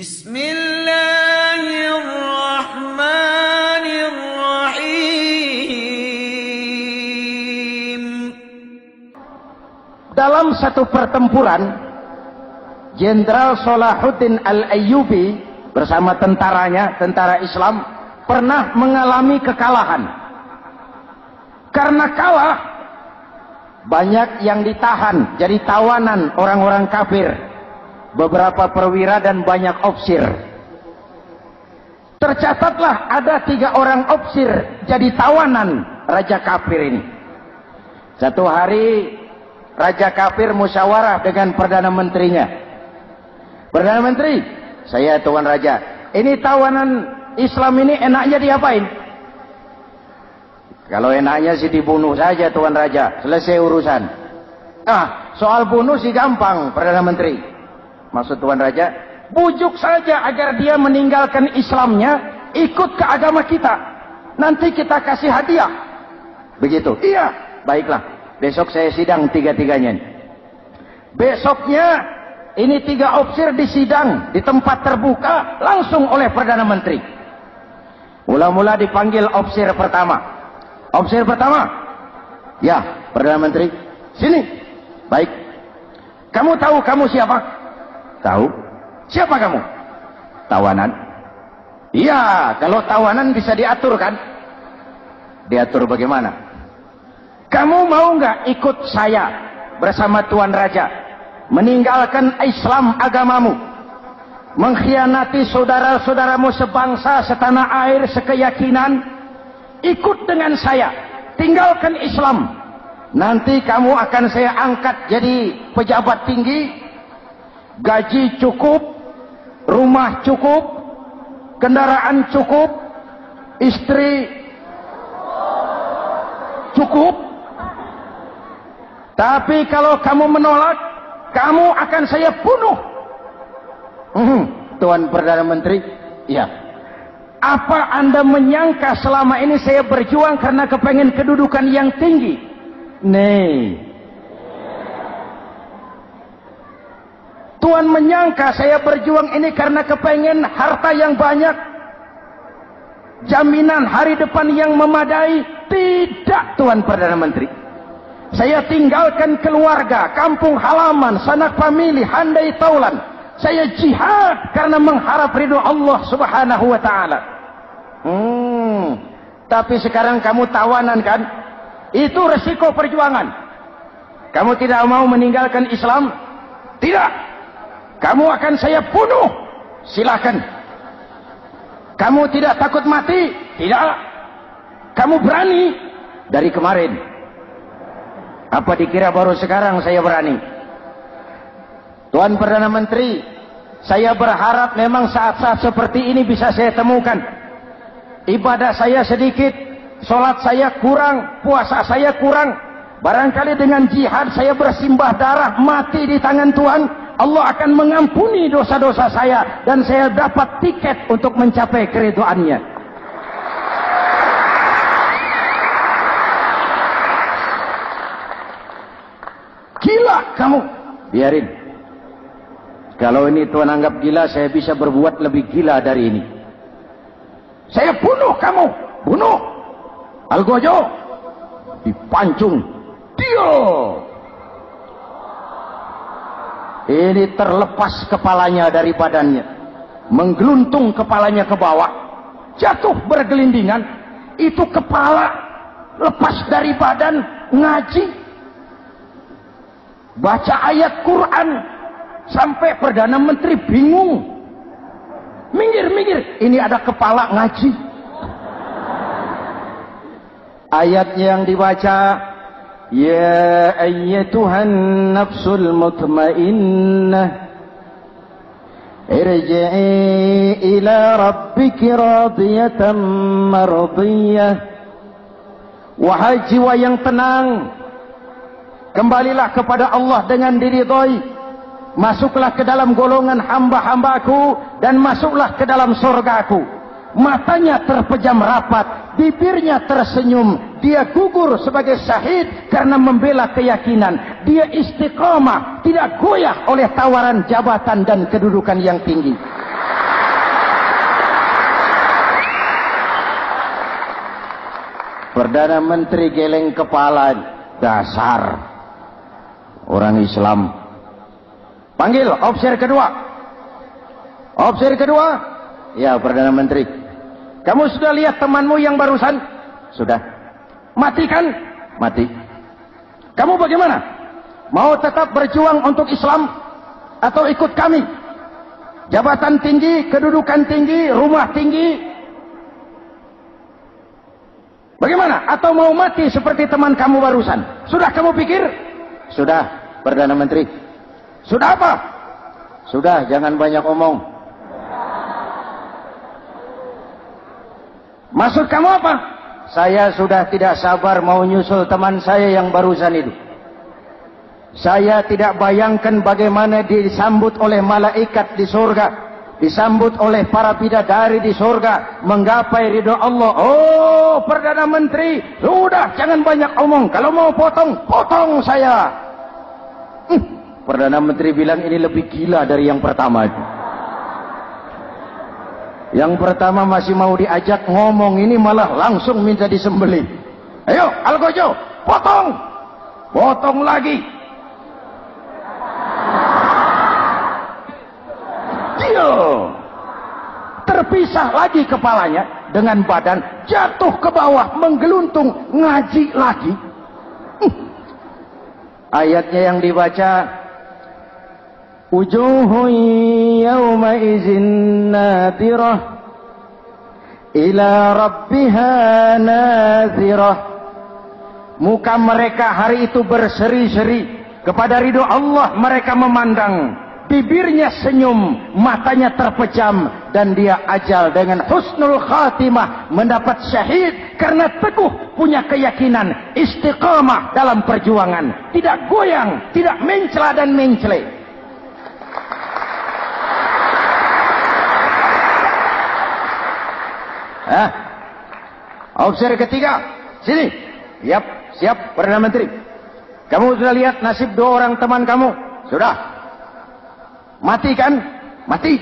Bismillahirrahmanirrahim. Dalam satu pertempuran, Jenderal Salahuddin Al-Ayyubi bersama tentaranya, tentara Islam, pernah mengalami kekalahan. Karena kalah, banyak yang ditahan jadi tawanan orang-orang kafir, beberapa perwira dan banyak ofsir. Tercatatlah ada 3 orang ofsir jadi tawanan raja kafir ini. Satu hari raja kafir musyawarah dengan perdana menterinya. Perdana menteri, saya tuan raja, ini tawanan Islam ini enaknya diapain? Kalau enaknya sih dibunuh saja tuan raja, selesai urusan. Soal bunuh sih gampang perdana menteri. Maksud tuan raja, bujuk saja agar dia meninggalkan Islamnya, ikut ke agama kita. Nanti kita kasih hadiah. Begitu? Iya, baiklah. Besok saya sidang 3-3-nya. Besoknya ini 3 ofsir disidang di tempat terbuka langsung oleh perdana menteri. Mula-mula dipanggil ofsir pertama. Ofsir pertama, ya perdana menteri, sini. Baik. Kamu tahu kamu siapa? Tahu. Siapa kamu? Tawanan. Iya, kalau tawanan bisa diatur kan? Diatur bagaimana? Kamu mau nggak ikut saya bersama Tuan Raja meninggalkan Islam agamamu, mengkhianati saudara-saudaramu sebangsa, setanah air, sekeyakinan, ikut dengan saya, tinggalkan Islam. Nanti kamu akan saya angkat jadi pejabat tinggi, gaji cukup, rumah cukup, kendaraan cukup, istri cukup. Tapi kalau kamu menolak, kamu akan saya bunuh. Tuan Perdana Menteri, ya. Apa Anda menyangka selama ini saya berjuang karena kepengen kedudukan yang tinggi? Nih. Tuan menyangka saya berjuang ini karena kepengen harta yang banyak, jaminan hari depan yang memadai? Tidak, Tuan Perdana Menteri. Saya tinggalkan keluarga, kampung halaman, sanak famili, handai taulan. Saya jihad karena mengharap ridho Allah Subhanahu wa ta'ala. Tapi sekarang kamu tawanan kan? Itu resiko perjuangan. Kamu tidak mau meninggalkan Islam? Tidak. Kamu akan saya bunuh. Silakan. Kamu tidak takut mati? Tidak. Kamu berani? Dari kemarin. Apa dikira baru sekarang saya berani? Tuan Perdana Menteri, saya berharap memang saat-saat seperti ini bisa saya temukan. Ibadah saya sedikit, sholat saya kurang, puasa saya kurang. Barangkali dengan jihad saya bersimbah darah, mati di tangan Tuhan, Allah akan mengampuni dosa-dosa saya dan saya dapat tiket untuk mencapai keridhoannya. Gila kamu. Biarin. Kalau ini Tuan anggap gila, saya bisa berbuat lebih gila dari ini. Saya bunuh kamu. Bunuh. Algojo. Dipancung. Dio. Ini terlepas kepalanya dari badannya. Menggeluntung kepalanya ke bawah. Jatuh bergelindingan. Itu kepala lepas dari badan. Ngaji. Baca ayat Quran sampai Perdana Menteri bingung. Minggir. Ini ada kepala ngaji. Ayatnya yang dibaca, ya ayyatuhan nafsul mutmainnah irji'i ila rabbiki radiyatan mardiyah. Wahai jiwa yang tenang, kembalilah kepada Allah dengan diridhoi. Masuklah ke dalam golongan hamba-hambaku dan masuklah ke dalam surgaku. Matanya terpejam rapat, bibirnya tersenyum. Dia gugur sebagai syahid karena membela keyakinan. Dia istiqamah, tidak goyah oleh tawaran jabatan dan kedudukan yang tinggi. Perdana Menteri geleng kepala, dasar orang Islam. Panggil opsir kedua. Opsir kedua. Ya, Perdana Menteri. Kamu sudah lihat temanmu yang barusan? Sudah. Mati kan? Mati. Kamu bagaimana? Mau tetap berjuang untuk Islam atau ikut kami? Jabatan tinggi, kedudukan tinggi, rumah tinggi. Bagaimana? Atau mau mati seperti teman kamu barusan? Sudah kamu pikir? Sudah, Perdana Menteri. Sudah apa? Sudah, jangan banyak omong. Maksud kamu apa? Saya sudah tidak sabar mau nyusul teman saya yang barusan itu. Saya tidak bayangkan bagaimana disambut oleh malaikat di surga, disambut oleh para bidadari di surga, menggapai ridho Allah. Oh, Perdana Menteri, sudah jangan banyak omong. Kalau mau potong, potong saya. Perdana Menteri bilang ini lebih gila dari yang pertama itu. Yang pertama masih mau diajak ngomong, ini malah langsung minta disembelih. Ayo, Algojo, potong. Potong lagi. Terpisah lagi kepalanya dengan badan, jatuh ke bawah, menggeluntung, ngaji lagi. Ayatnya yang dibaca, wujuhun yawma izin nadirah ila rabbiha nazirah. Muka mereka hari itu berseri-seri kepada ridho Allah. Mereka memandang, bibirnya senyum, matanya terpejam, dan dia ajal dengan husnul khatimah, mendapat syahid karena teguh punya keyakinan, istiqamah dalam perjuangan, tidak goyang, tidak mencela dan mencele. Opsi ketiga, sini. Siap, Perdana Menteri. Kamu sudah lihat nasib dua orang teman kamu? Sudah. Mati kan? Mati.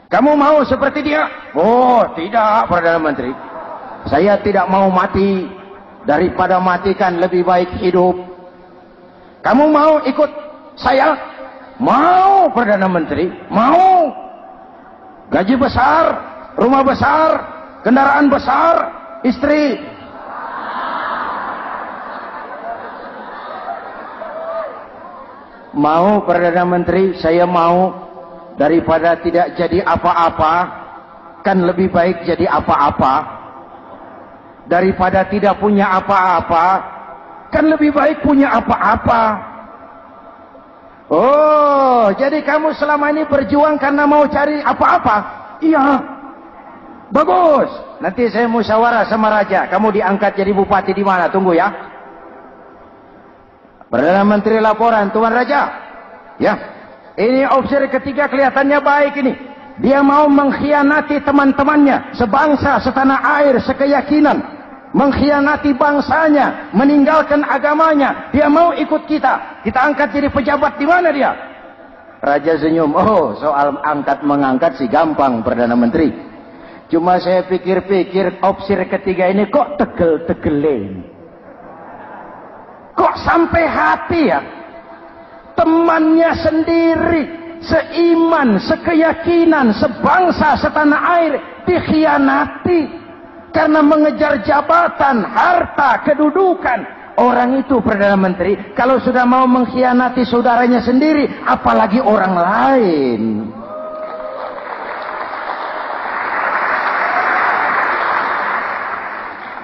Kamu mau seperti dia? Oh, tidak, Perdana Menteri. Saya tidak mau mati. Daripada matikan lebih baik hidup. Kamu mau ikut saya? Mau, Perdana Menteri. Mau. Gaji besar, rumah besar, kendaraan besar, istri. Mau, Perdana Menteri, saya mau. Daripada tidak jadi apa-apa, kan lebih baik jadi apa-apa. Daripada tidak punya apa-apa, kan lebih baik punya apa-apa. Oh, jadi kamu selama ini berjuang karena mau cari apa-apa? Iya. Bagus. Nanti saya musyawarah sama Raja. Kamu diangkat jadi bupati di mana? Tunggu ya. Perdana Menteri laporan, Tuan Raja. Ya. Ini opsi ketiga kelihatannya baik ini. Dia mau mengkhianati teman-temannya, sebangsa, setanah air, sekeyakinan. Mengkhianati bangsanya, meninggalkan agamanya. Dia mau ikut kita. Kita angkat jadi pejabat di mana dia? Raja senyum. Oh, soal angkat mengangkat sih gampang, Perdana Menteri. Cuma saya pikir-pikir opsi ketiga ini kok tegel-tegelin. Kok sampai hati ya? Temannya sendiri, seiman, sekeyakinan, sebangsa, setanah air, dikhianati karena mengejar jabatan, harta, kedudukan. Orang itu, Perdana Menteri, kalau sudah mau mengkhianati saudaranya sendiri, apalagi orang lain.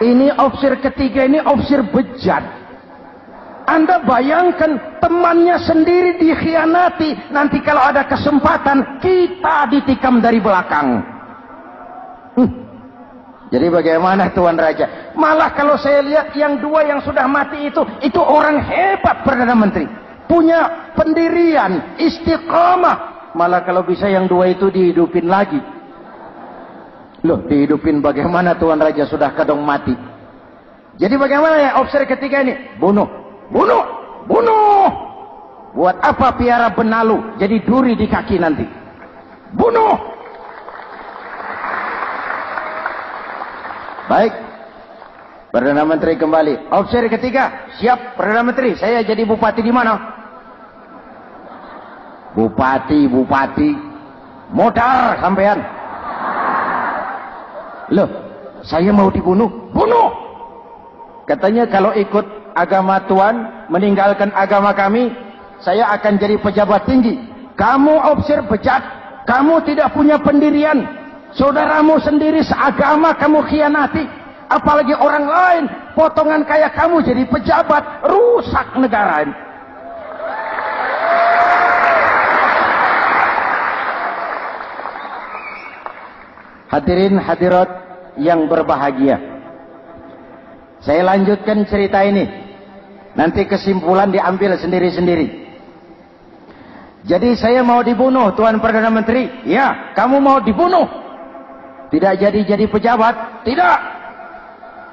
Ini opsi ketiga, ini opsi bejat. Anda bayangkan temannya sendiri dikhianati. Nanti kalau ada kesempatan, kita ditikam dari belakang. Jadi bagaimana Tuan Raja? Malah kalau saya lihat yang dua yang sudah mati itu orang hebat, Perdana Menteri. Punya pendirian, istiqamah. Malah kalau bisa yang dua itu dihidupin lagi. Loh, dihidupin bagaimana Tuan Raja sudah kadang mati? Jadi bagaimana ya opsi ketiga ini? Bunuh. Bunuh, bunuh. Buat apa piara benalu jadi duri di kaki nanti? Bunuh. Baik. Perdana Menteri kembali. Opsi ketiga, siap Perdana Menteri. Saya jadi bupati di mana? Bupati. Modal sampean. Loh, saya mau dibunuh. Bunuh. Katanya kalau ikut agama Tuhan, meninggalkan agama kami, saya akan jadi pejabat tinggi. Kamu opsir bejat, kamu tidak punya pendirian. Saudaramu sendiri seagama kamu khianati. Apalagi orang lain, potongan kayak kamu jadi pejabat, rusak negara ini. Hadirin hadirat yang berbahagia, saya lanjutkan cerita ini. Nanti kesimpulan diambil sendiri-sendiri. Jadi saya mau dibunuh, Tuan Perdana Menteri. Ya, kamu mau dibunuh. Tidak jadi pejabat? Tidak.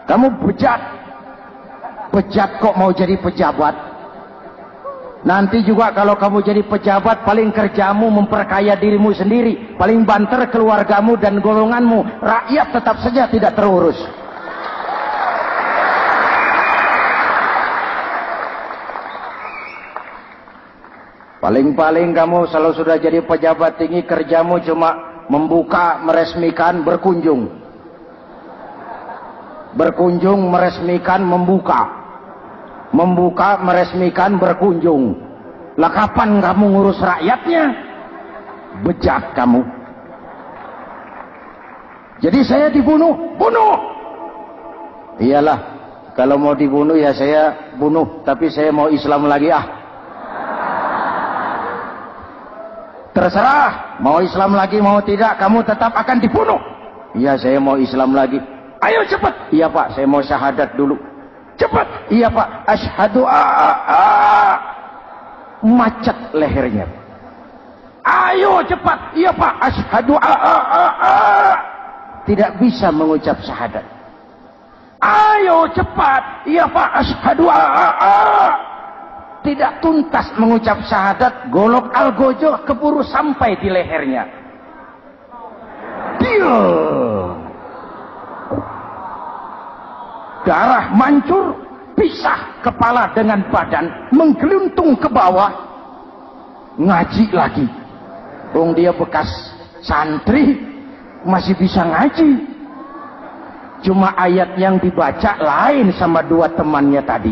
Kamu bejat. Bejat kok mau jadi pejabat? Nanti juga kalau kamu jadi pejabat, paling kerjamu memperkaya dirimu sendiri. Paling banter keluargamu dan golonganmu. Rakyat tetap saja tidak terurus. Paling-paling kamu kalau sudah jadi pejabat tinggi, kerjamu cuma membuka, meresmikan, berkunjung. Berkunjung, meresmikan, membuka. Membuka, meresmikan, berkunjung. Lah kapan kamu ngurus rakyatnya? Bejat kamu. Jadi saya dibunuh. Bunuh. Iyalah, kalau mau dibunuh ya saya bunuh. Tapi saya mau Islam lagi Terserah, mau Islam lagi mau tidak, kamu tetap akan dibunuh. Iya, saya mau Islam lagi. Ayo cepat. Iya Pak, saya mau syahadat dulu. Cepat. Iya Pak, asyhadu macet lehernya. Ayo cepat. Iya Pak, asyhadu tidak bisa mengucap syahadat. Ayo cepat. Iya Pak, asyhadu tidak tuntas mengucap syahadat, golok algojo keburu sampai di lehernya. Darah mancur, pisah kepala dengan badan, menggeluntung ke bawah. Ngaji lagi. Dia bekas santri, masih bisa ngaji. Cuma ayat yang dibaca lain sama dua temannya tadi.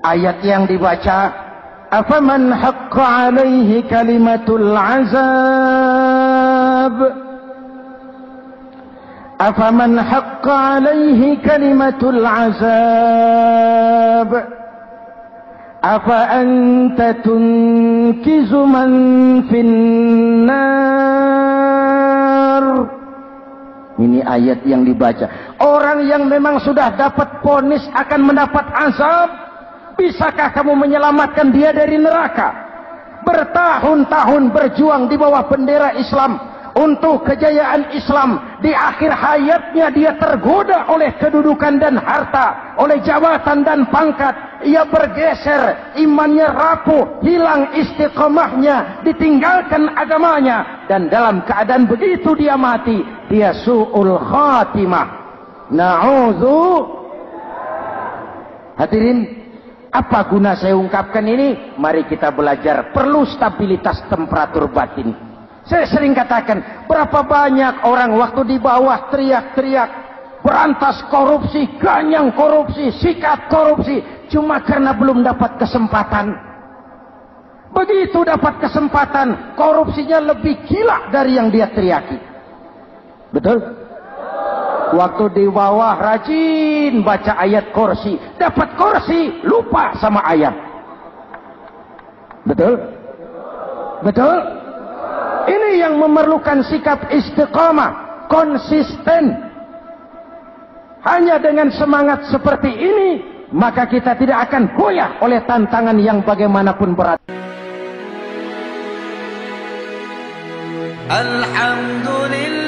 Ayat yang dibaca, afaman haqqa alaihi kalimatul azab, afaman haqqa alaihi kalimatul azab, afa anta tunkizu man finnar. Ini ayat yang dibaca. Orang yang memang sudah dapat vonis akan mendapat azab, bisakah kamu menyelamatkan dia dari neraka? Bertahun-tahun berjuang di bawah bendera Islam untuk kejayaan Islam. Di akhir hayatnya dia tergoda oleh kedudukan dan harta, oleh jabatan dan pangkat. Ia bergeser, imannya rapuh, hilang istiqomahnya, ditinggalkan agamanya, dan dalam keadaan begitu dia mati. Dia su'ul khatimah. Na'udzu. Hadirin, apa guna saya ungkapkan ini? Mari kita belajar. Perlu stabilitas temperatur batin. Saya sering katakan, berapa banyak orang waktu di bawah teriak-teriak, berantas korupsi, ganyang korupsi, sikat korupsi, cuma karena belum dapat kesempatan. Begitu dapat kesempatan, korupsinya lebih gila dari yang dia teriaki. Betul? Waktu di bawah rajin baca ayat kursi, dapat kursi, lupa sama ayat. Betul? Betul? Ini yang memerlukan sikap istiqamah, konsisten. Hanya dengan semangat seperti ini, maka kita tidak akan goyah oleh tantangan yang bagaimanapun berat. Alhamdulillah.